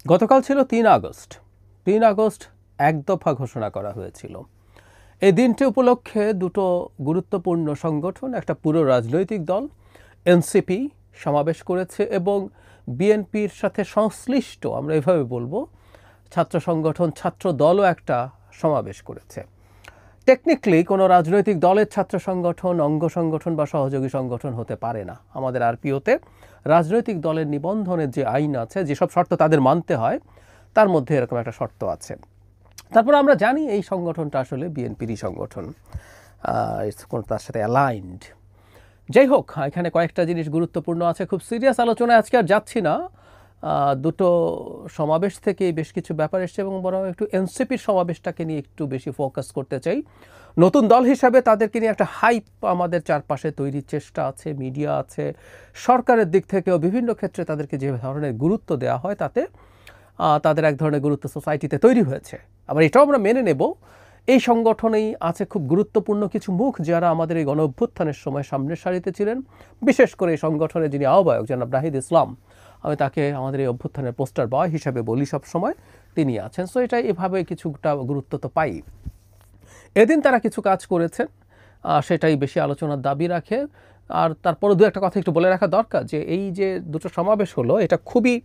গতকাল ছিল ৩ August. ৩ August এক দফা ঘোষণা করা হয়েছিল। এই দিনটি উপলক্ষে দুটো গুরুত্বপূর্ণ সংগঠন, একটা পুরো রাজনৈতিক দল এনসিপি সমাবেশ করেছে এবং বিএনপির সাথে সংশ্লিষ্ট, আমরা এভাবে বলবো, ছাত্র সংগঠন ছাত্র দলও একটা সমাবেশ করেছে। টেকনিক্যালি কোনো রাজনৈতিক দলের ছাত্র সংগঠন অঙ্গ সংগঠন বা সহযোগী সংগঠন হতে পারে না। আমাদের আরপিওতে রাজনৈতিক দলের নিবন্ধনের যে আইন আছে, যেসব শর্ত তাদের মানতে হয়, তার মধ্যে এরকম একটা শর্ত আছে। তারপর আমরা জানি এই সংগঠনটা আসলে বিএনপিরই সংগঠন, তার সাথে অ্যালাইন্ড। যাই হোক, এখানে কয়েকটা জিনিস গুরুত্বপূর্ণ আছে। খুব সিরিয়াস আলোচনায় আজকে আর যাচ্ছি না। দুটো সমাবেশ থেকে বেশ কিছু ব্যাপার এসছে এবং বরং একটু এনসিপির সমাবেশটাকে নিয়ে একটু বেশি ফোকাস করতে চাই। নতুন দল হিসাবে তাদেরকে নিয়ে একটা হাইপ আমাদের চারপাশে তৈরির চেষ্টা আছে, মিডিয়া আছে, সরকারের দিক থেকেও বিভিন্ন ক্ষেত্রে তাদেরকে যে ধরনের গুরুত্ব দেওয়া হয় তাতে তাদের এক ধরনের গুরুত্ব সোসাইটিতে তৈরি হয়েছে। আবার এটাও আমরা মেনে নেব, এই সংগঠনেই আছে খুব গুরুত্বপূর্ণ কিছু মুখ যারা আমাদের এই গণ অভ্যুত্থানের সময় সামনের সারিতে ছিলেন। বিশেষ করে এই সংগঠনের যিনি আহ্বায়ক জনাব নাহিদ ইসলাম, আমি তাকে আমাদের এই অভ্যুত্থানের পোস্টার বয় হিসাবে বলি সব সময়, তিনি আছেন। সো এটা এভাবে কিছুটা গুরুত্ব তো পাই। এদিন তারা কিছু কাজ করেছেন, সেটাই বেশি আলোচনার দাবি রাখে। আর তারপরে দু একটা কথা একটু বলে রাখা দরকার যে এই যে দুটো সমাবেশ হলো, এটা খুবই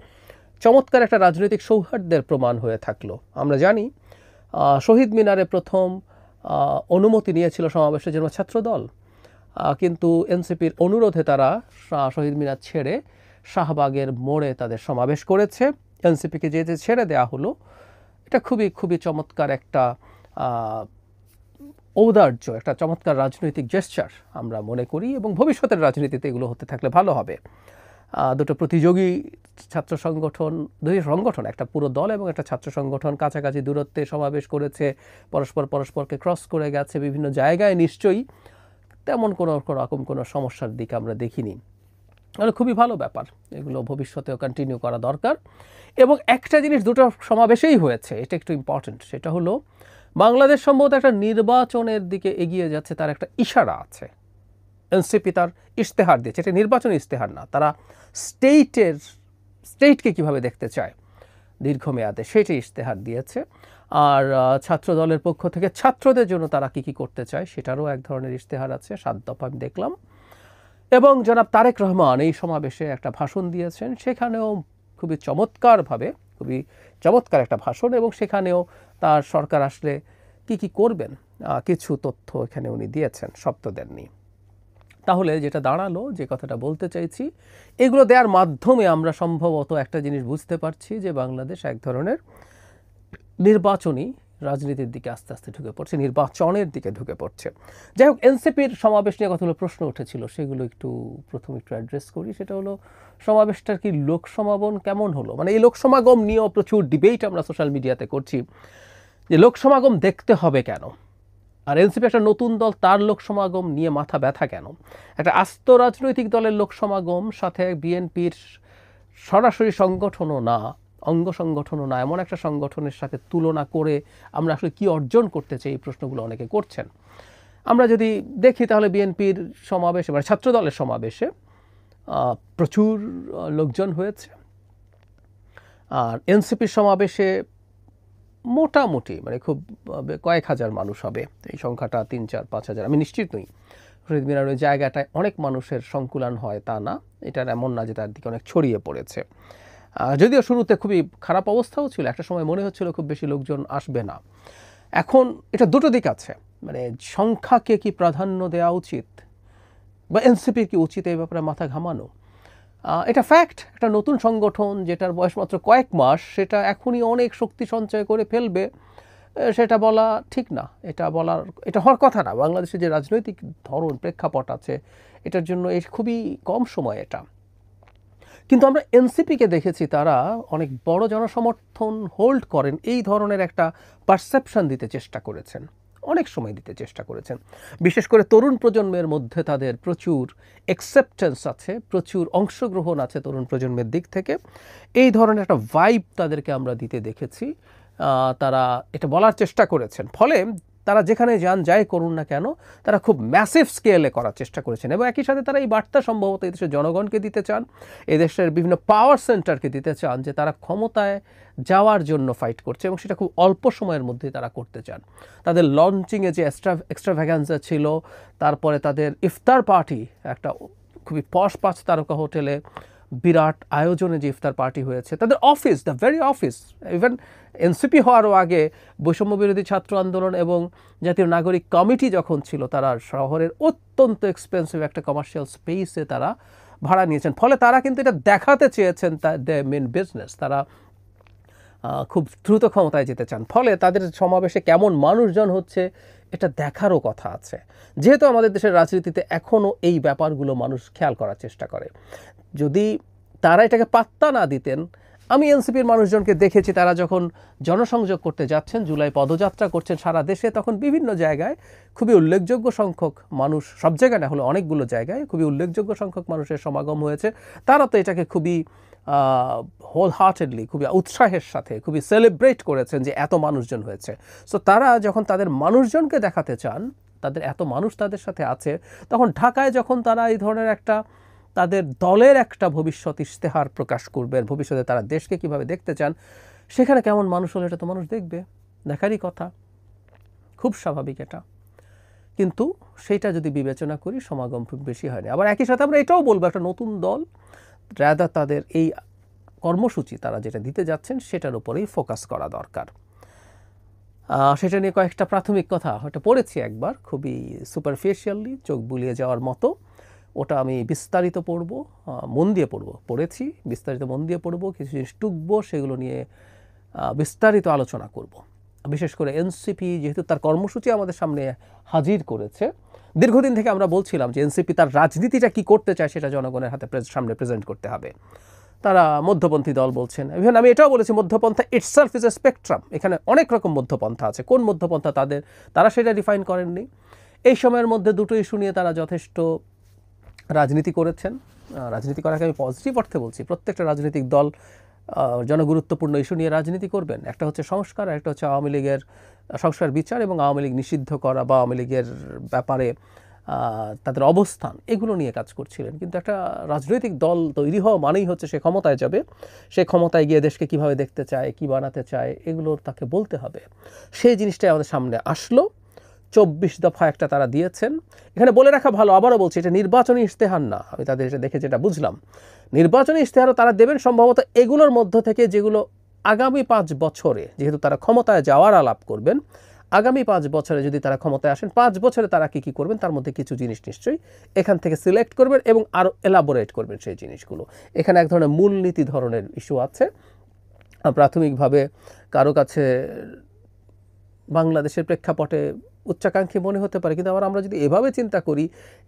চমৎকার একটা রাজনৈতিক সৌহার্দ্যের প্রমাণ হয়ে থাকলো। আমরা জানি শহীদ মিনারে প্রথম অনুমতি নিয়েছিল সমাবেশের জন্য ছাত্রদল, কিন্তু এনসিপির অনুরোধে তারা শহীদ মিনার ছেড়ে শাহবাগের মোড়ে তাদের সমাবেশ করেছে। এনসিপিকে যে ছেড়ে দেওয়া হলো, এটা খুবই খুবই চমৎকার একটা ঔদার্য, একটা চমৎকার রাজনৈতিক জেস্চার আমরা মনে করি এবং ভবিষ্যতের রাজনীতিতে এগুলো হতে থাকলে ভালো হবে। দুটো প্রতিযোগী ছাত্র সংগঠন, দুই সংগঠন, একটা পুরো দল এবং একটা ছাত্র সংগঠন কাছাকাছি দূরত্বে সমাবেশ করেছে, পরস্পরকে ক্রস করে গেছে বিভিন্ন জায়গায়। নিশ্চয়ই তেমন কোনো সমস্যার দিকে আমরা দেখিনি। তাহলে খুবই ভালো ব্যাপার, এগুলো ভবিষ্যতেও কন্টিনিউ করা দরকার। এবং একটা জিনিস দুটো সমাবেশেই হয়েছে, এটা একটু ইম্পর্টেন্ট, সেটা হলো বাংলাদেশ সম্ভবত একটা নির্বাচনের দিকে এগিয়ে যাচ্ছে, তার একটা ইশারা আছে। এনসিপি তার ইশতেহার দিয়েছে, এটা নির্বাচনী ইশতেহার না, তারা স্টেটকে কিভাবে দেখতে চায় দীর্ঘমেয়াদে সেটাই ইশতেহার দিয়েছে। আর ছাত্র দলের পক্ষ থেকে ছাত্রদের জন্য তারা কি করতে চায় সেটারও এক ধরনের ইশতেহার আছে, 7 দফা আমি দেখলাম। এবং জনাব তারেক রহমান এই সমাবেশে একটা ভাষণ দিয়েছেন, সেখানেও খুবই চমৎকার একটা ভাষণ, এবং সেখানেও তার সরকার আসলে কি করবেন কিছু তথ্য এখানে উনি দিয়েছেন, সব তো দেননি। তাহলে যেটা দাঁড়ালো, যে কথাটা বলতে চাইছি, এগুলো দেওয়ার মাধ্যমে আমরা সম্ভবত একটা জিনিস বুঝতে পারছি যে বাংলাদেশ এক ধরনের নির্বাচনী রাজনীতির দিকে আস্তে আস্তে ঢুকে পড়ছে, নির্বাচনের দিকে ঢুকে পড়ছে। যাই হোক, এনসিপির সমাবেশ নিয়ে কতগুলো প্রশ্ন উঠেছিল, সেগুলো প্রথমে একটু অ্যাড্রেস করি। সেটা হলো, সমাবেশটার কি লোক সমাগম কেমন হলো? মানে এই লোক সমাগম নিয়েও প্রচুর ডিবেট আমরা সোশ্যাল মিডিয়াতে করছি যে লোক সমাগম দেখতে হবে কেন, আর এনসিপি একটা নতুন দল, তার লোক সমাগম নিয়ে মাথা ব্যথা কেন? একটা আস্ত রাজনৈতিক দলের লোক সমাগম, সাথে বিএনপির সরাসরি সংগঠনও না, অঙ্গ সংগঠনও না, এমন একটা সংগঠনের সাথে তুলনা করে আমরা আসলে কি অর্জন করতে চাই, এই প্রশ্নগুলো অনেকে করছেন। আমরা যদি দেখি তাহলে বিএনপির সমাবেশে, মানে ছাত্র দলের সমাবেশে প্রচুর লোকজন হয়েছে, আর এনসিপির সমাবেশে মোটামুটি মানে খুব কয়েক হাজার মানুষ হবে, এই সংখ্যাটা 3, 4, 5 হাজার আমি নিশ্চিত নই। শহীদ মিনার ওই জায়গাটায় অনেক মানুষের সংকুলান হয় তা না, এটার এমন না যে তার দিকে অনেক ছড়িয়ে পড়েছে। যদিও শুরুতে খুবই খারাপ অবস্থাও ছিল, একটা সময় মনে হচ্ছিল খুব বেশি লোকজন আসবে না। এখন এটা দুটো দিক আছে, মানে সংখ্যাকে কি প্রাধান্য দেওয়া উচিত, বা এনসিপির কি উচিত এই ব্যাপারে মাথা ঘামানো? এটা ফ্যাক্ট, একটা নতুন সংগঠন যেটার বয়স মাত্র কয়েক মাস, সেটা এখনই অনেক শক্তি সঞ্চয় করে ফেলবে, সেটা বলা ঠিক না, এটা হওয়ার কথা না। বাংলাদেশের যে রাজনৈতিক ধরন, প্রেক্ষাপট আছে, এটার জন্য খুবই কম সময় এটা। কিন্তু আমরা এনসিপিকে দেখেছি তারা অনেক বড় জনসমর্থন হোল্ড করেন, এই ধরনের একটা পারসেপশন দিতে চেষ্টা করেছেন, অনেক সময় দিতে চেষ্টা করেছেন। বিশেষ করে তরুণ প্রজন্মের মধ্যে তাদের প্রচুর অ্যাকসেপ্টেন্স আছে, প্রচুর অংশগ্রহণ আছে তরুণ প্রজন্মের দিক থেকে। এই ধরনের একটা ভাইব তাদেরকে আমরা দিতে দেখেছি, তারা এটা বলার চেষ্টা করেছেন। ফলে তারা যেখানে যান যাই করুন না কেন তারা খুব ম্যাসিভ স্কেলে করার চেষ্টা করেছেন এবং একই সাথে তারা এই বার্তা সম্ভবত এদেশের জনগণকে দিতে চান, এদেশের বিভিন্ন পাওয়ার সেন্টারকে দিতে চান যে তারা ক্ষমতায় যাওয়ার জন্য ফাইট করছে এবং সেটা খুব অল্প সময়ের মধ্যেই তারা করতে চান। তাদের লঞ্চিংয়ে যে এক্সট্রাভ্যাগান্সা ছিল, তারপরে তাদের ইফতার পার্টি, একটা খুবই পশ 5 তারকা হোটেলে বিরাট আয়োজনে যে ইফতার পার্টি হয়েছে, তাদের office, the very office, even NCP হওয়ারও আগে বৈষম্য বিরোধী ছাত্র আন্দোলন এবং জাতীয় নাগরিক কমিটি যখন ছিল, তারা শহরের অত্যন্ত এক্সপেন্সিভ একটা কমার্শিয়াল স্পেসে তারা ভাড়া নিয়েছেন। ফলে তারা কিন্তু এটা দেখাতে চেয়েছেন দ্য মেন বিজনেস, তারা খুব দ্রুত ক্ষমতায় যেতে চান। ফলে তাদের সমাবেশে কেমন মানুষজন হচ্ছে এটা দেখারও কথা আছে। যেহেতু আমাদের দেশের রাজনীতিতে এখনও এই ব্যাপারগুলো মানুষ খেয়াল করার চেষ্টা করে, যদি তারা এটাকে পাত্তা না দিতেন, আমি এনসিপির মানুষজনকে দেখেছি তারা যখন জনসংযোগ করতে যাচ্ছেন, জুলাই পদযাত্রা করছেন সারা দেশে, তখন বিভিন্ন জায়গায় খুবই উল্লেখযোগ্য সংখ্যক মানুষ, সব জায়গায় না হলো অনেকগুলো জায়গায় খুবই উল্লেখযোগ্য সংখ্যক মানুষের সমাগম হয়েছে। তারা তো এটাকে খুবই হোল হার্টেডলি, খুবই উৎসাহের সাথে খুবই সেলিব্রেট করেছেন যে এত মানুষজন হয়েছে। সো তারা যখন তাদের মানুষজনকে দেখাতে চান তাদের এত মানুষ তাদের সাথে আছে, তখন ঢাকায় যখন তারা এই ধরনের একটা তাদের দলের একটা ভবিষ্যৎ ইশতেহার প্রকাশ করবেন, ভবিষ্যতে তারা দেশকে কিভাবে দেখতে চান, সেখানে কেমন মানুষ হলে এটা তো মানুষ দেখবে, দেখারই কথা, খুব স্বাভাবিক এটা। কিন্তু সেইটা যদি বিবেচনা করি সমাগম খুব বেশি হয়নি। আবার একই সাথে আমরা এটাও বলবো একটা নতুন দল রাদার তাদের এই কর্মসূচি তারা যেটা দিতে যাচ্ছেন সেটার উপরেই ফোকাস করা দরকার। সেটা নিয়ে কয়েকটা প্রাথমিক কথা হয়তো পড়েছি একবার, খুবই সুপারফিশিয়ালি, চোখ বুলিয়ে যাওয়ার মতো। ওটা আমি বিস্তারিত পড়ব, মন দিয়ে পড়েছি, বিস্তারিত মন দিয়ে পড়ব, কিছু জিনিস টুকবো, সেগুলো নিয়ে বিস্তারিত আলোচনা করব। বিশেষ করে এনসিপি যেহেতু তার কর্মসূচি আমাদের সামনে হাজির করেছে, দীর্ঘদিন থেকে আমরা বলছিলাম যে এনসিপি তার রাজনীতিটা কি করতে চায় সেটা জনগণের হাতে সামনে প্রেজেন্ট করতে হবে। তারা মধ্যপন্থী দল বলছেন, ইভেন আমি এটাও বলেছি মধ্যপন্থা ইটসেলফ ইজ এ স্পেকট্রাম, এখানে অনেক রকম মধ্যপন্থা আছে। কোন মধ্যপন্থা তারা সেটা ডিফাইন করেননি। এই সময়ের মধ্যে দুটো ইস্যু নিয়ে তারা যথেষ্ট রাজনীতি করেছেন। রাজনীতি করাকে আমি পজিটিভ অর্থে বলছি, প্রত্যেকটা রাজনৈতিক দল জনগুরুত্বপূর্ণ ইস্যু নিয়ে রাজনীতি করবেন। একটা হচ্ছে সংস্কার, আর একটা হচ্ছে আওয়ামী লীগের সংস্কার বিচার এবং আওয়ামী লীগ নিষিদ্ধ করা বা আওয়ামী লীগের ব্যাপারে তাদের অবস্থান, এগুলো নিয়ে কাজ করছিলেন। কিন্তু একটা রাজনৈতিক দল তৈরি হওয়া মানেই হচ্ছে সে ক্ষমতায় যাবে, সে ক্ষমতায় গিয়ে দেশকে কীভাবে দেখতে চায়, কী বানাতে চায়, এগুলো তাকে বলতে হবে। সেই জিনিসটাই আমাদের সামনে আসলো। 24 দফা একটা তারা দিয়েছেন। এখানে বলে রাখা ভালো, আবারও বলছি, এটা নির্বাচনী ইশতেহার না। আমি তাদের এটা দেখে যেটা বুঝলাম, নির্বাচনী ইশতেহারও তারা দেবেন সম্ভবত এগুলোর মধ্য থেকে যেগুলো আগামী 5 বছরে, যেহেতু তারা ক্ষমতায় যাওয়ার আলাপ করবেন, আগামী 5 বছরে যদি তারা ক্ষমতায় আসেন, 5 বছরে তারা কী করবেন তার মধ্যে কিছু জিনিস নিশ্চয়ই এখান থেকে সিলেক্ট করবেন এবং আরও এলাবোরেট করবেন সেই জিনিসগুলো। এখানে এক ধরনের মূলনীতি ধরনের ইস্যু আছে। প্রাথমিকভাবে কারো কাছে বাংলাদেশের প্রেক্ষাপটে উচ্চাকাঙ্ক্ষী মনে হতে পারে, কিন্তু আবার আমরা যদি এভাবে চিন্তা করি,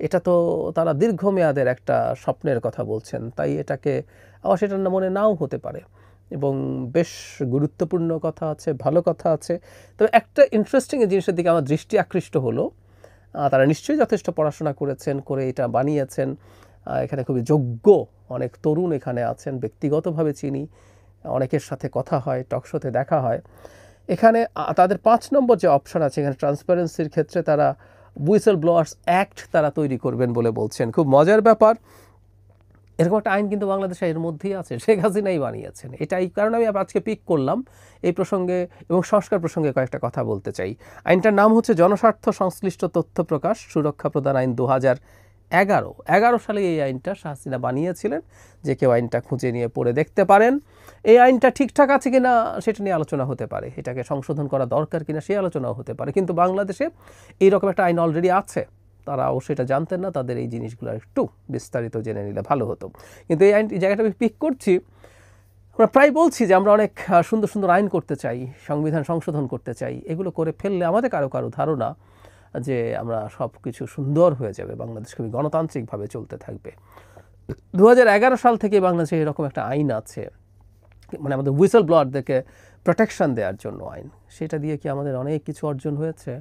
এটা তো তারা দীর্ঘমেয়াদের একটা স্বপ্নের কথা বলছেন, তাই এটাকে আবার সেটা মনে নাও হতে পারে এবং বেশ গুরুত্বপূর্ণ কথা আছে, ভালো কথা আছে। তবে একটা ইন্টারেস্টিং জিনিসের দিকে আমার দৃষ্টি আকৃষ্ট হলো, তারা নিশ্চয়ই যথেষ্ট পড়াশোনা করেছেন, করে এটা বানিয়েছেন। এখানে খুবই যোগ্য অনেক তরুণ এখানে আছেন, ব্যক্তিগতভাবে চিনি, অনেকের সাথে কথা হয়, টকশোতে দেখা হয়। এখানে তাদের 5 নম্বর যে অপশন আছে, এখানে ট্রান্সপারেন্সির ক্ষেত্রে তারা হুইসেল ব্লোয়ার্স অ্যাক্ট তারা তৈরি করবেন বলে বলছেন। খুব মজার ব্যাপার, এরকম একটা আইন কিন্তু বাংলাদেশে এর মধ্যেই আছে, শেখ হাসিনাই বানিয়েছেন। এটাই কারণ আমি আজকে পিক করলাম এই প্রসঙ্গে এবং সংস্কার প্রসঙ্গে কয়েকটা কথা বলতে চাই। আইনটার নাম হচ্ছে জনস্বার্থ সংশ্লিষ্ট তথ্য প্রকাশ সুরক্ষা প্রদান আইন 2011 সালে এই আইনটা শেখ হাসিনা বানিয়েছিলেন। যে কেউ আইনটা খুঁজে নিয়ে পড়ে দেখতে পারেন। এই আইনটা ঠিকঠাক আছে কিনা সেটা নিয়ে আলোচনা হতে পারে, এটাকে সংশোধন করা দরকার কিনা সেই আলোচনাও হতে পারে। কিন্তু বাংলাদেশে এইরকম একটা আইন অলরেডি আছে, তারা অবশ্যই এটা জানতেন না, তাদের এই জিনিসগুলো একটু বিস্তারিত জেনে নিলে ভালো হতো। কিন্তু এই আইনটি জায়গাটা আমি পিক করছি, আমরা প্রায় বলছি যে আমরা অনেক সুন্দর সুন্দর আইন করতে চাই, সংবিধান সংশোধন করতে চাই, এগুলো করে ফেললে আমাদের কারো ধারণা যে আমরা সব কিছু সুন্দর হয়ে যাবে, বাংলাদেশ খুবই গণতান্ত্রিকভাবে চলতে থাকবে। 2011 সাল থেকে বাংলাদেশে এরকম একটা আইন আছে, মানে আমাদের হুইসেল ব্লোয়ারদেরকে প্রোটেকশন দেওয়ার জন্য আইন। সেটা দিয়ে কি আমাদের অনেক কিছু অর্জন হয়েছে?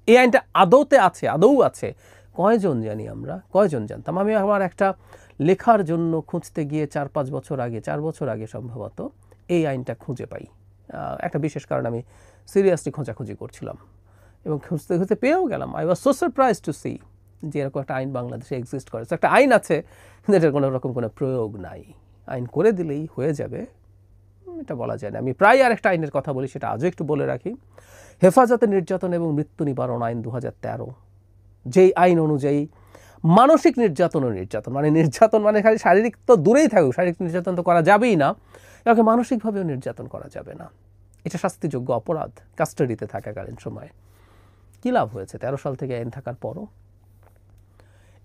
এই আইনটা আদৌ আছে কয়জন জানি আমরা, কয়জন জানতাম? আমি আমার একটা লেখার জন্য খুঁজতে গিয়ে 4 বছর আগে সম্ভবত এই আইনটা খুঁজে পাই। একটা বিশেষ কারণে আমি সিরিয়াসলি খোঁজাখুঁজি করছিলাম এবং খুঁজতে খুঁজতে পেয়েও গেলাম। I was so surprise to see যে এরকম একটা আইন বাংলাদেশে এক্সিস্ট করে। একটা আইন আছে কিন্তু এটার কোনো রকম কোনো প্রয়োগ নাই। আইন করে দিলেই হয়ে যাবে এটা বলা যায় না। আমি প্রায় আরেকটা আইনের কথা বলি, সেটা আজও একটু বলে রাখি। হেফাজতে নির্যাতন এবং মৃত্যু নিবারণ আইন 2013, যেই আইন অনুযায়ী মানসিক নির্যাতন ও নির্যাতন মানে নির্যাতন মানে খালি শারীরিক তো দূরেই থাকুক, শারীরিক নির্যাতন তো করা যাবেই না, একে মানসিকভাবেও নির্যাতন করা যাবে না। এটা শাস্তিযোগ্য অপরাধ কাস্টাডিতে থাকাকালীন সময়ে। কী লাভ হয়েছে 13 সাল থেকে আইন থাকার পরও?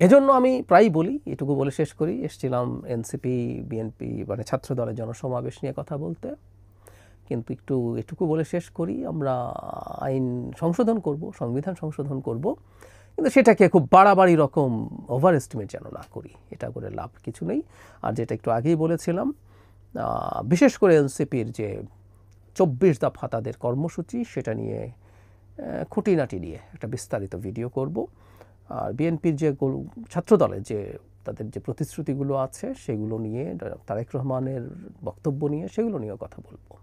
এজন্য আমি প্রায়ই বলি, এটুকু বলে শেষ করি, এসেছিলাম এনসিপি বিএনপি মানে ছাত্র দলের জনসমাবেশ নিয়ে কথা বলতে, কিন্তু এটুকু বলে শেষ করি, আমরা আইন সংশোধন করব, সংবিধান সংশোধন করব, কিন্তু সেটাকে খুব বাড়াবাড়ি রকম ওভার এস্টিমেট যেন না করি। এটা করে লাভ কিছু নেই। আর যেটা একটু আগেই বলেছিলাম, বিশেষ করে এনসিপির যে 24 দফা তাদের কর্মসূচি, সেটা নিয়ে খুঁটিনাটি নিয়ে একটা বিস্তারিত ভিডিও করব। আর বিএনপির যে ছাত্রদলের যে তাদের যে প্রতিশ্রুতিগুলো আছে সেগুলো নিয়ে, তারেক রহমানের বক্তব্য নিয়ে, সেগুলো নিয়েও কথা বলবো।